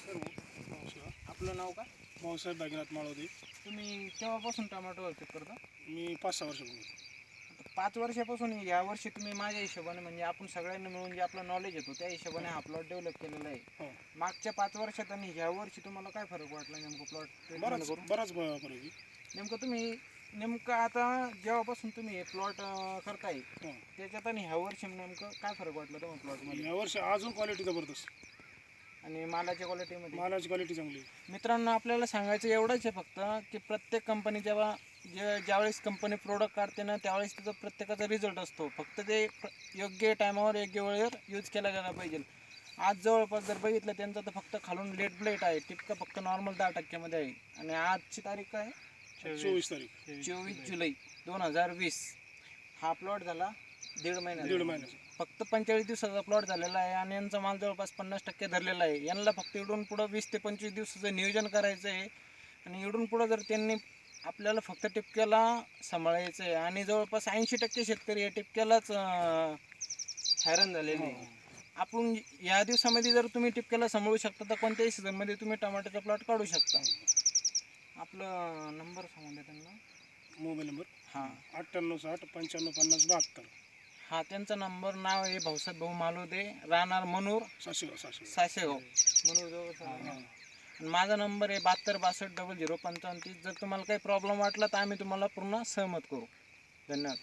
नमस्कार नमस्कार. आपलं नाव का? भाऊसाहेब दागिनाथ माळवदे. तुम्ही केव्हापासून टोमॅटो शेत करता? मी 5-6 वर्षापूर्वी. आता 5 वर्षापासून यावर्षी तुम्ही माझ्या हिशोबाने म्हणजे आपण सगळ्यांना मिळून जे आपलं नॉलेज येतो त्या हिशोबाने हा प्लॉट डेव्हलप केलेला आहे. हो, मागच्या 5 वर्षात आणि ह्या वर्षी तुम्हाला काय फरक वाटला नेमकं प्लॉट बराच करून? बराच फरक आहे. नेमकं तुम्ही आता जेव्हापासून तुम्ही हे प्लॉट करताय हो. त्याच्यात आणि ह्या वर्षी नेमकं काय फरक वाटला तुम्हाला प्लॉटमध्ये यावर्षी अजून क्वालिटी जबरदस्त. आणि मालाच्या क्वालिटीमध्ये? मालाची क्वालिटी चांगली आहे. मित्रांनो, आपल्याला सांगायचं एवढंच आहे फक्त की प्रत्येक कंपनी ज्यावेळेस कंपनी प्रोडक्ट काढते ना त्यावेळेस त्याचा प्रत्येकाचा रिझल्ट असतो. फक्त ते योग्य टायमावर योग्य वेळेवर यूज केला गेला पाहिजे. आज जवळपास जर बघितलं त्यांचं तर फक्त खालून लेट ब्लेट आहे, टिपका फक्त नॉर्मल 10% आहे. आणि आजची तारीख काय? 24 तारीख. 24 जुलै 2020. हा प्लॉट झाला दीड महिन्याचा. फक्त 45 दिवसाचा प्लॉट झालेला आहे आणि यांचा माल जवळपास 50% धरलेला आहे. यांना फक्त इकडून पुढं 20 ते 25 दिवसाचं नियोजन करायचं आहे आणि इकडून पुढं जर त्यांनी आपल्याला फक्त टिपक्याला सांभाळायचं आहे आणि जवळपास 80% शेतकरी या टिपक्यालाच हैराण झालेले आहे. आपण या दिवसामध्ये जर तुम्ही टिपक्याला सांभाळू शकता तर कोणत्याही सीझनमध्ये तुम्ही टमाट्याचा प्लॉट काढू शकता. आपलं नंबर सांगून द्या त्यांना. मोबाईल नंबर हां 9860 9550 72. हा त्यांचा नंबर. नाव आहे भाऊसाहेब भाऊ मालवदे, राहणार मनूर साशेगाव मनूर जवळ. आणि माझा नंबर आहे 72 62 00 55. जर तुम्हाला काही प्रॉब्लेम वाटला तर आम्ही तुम्हाला पूर्ण सहमत करू. धन्यवाद.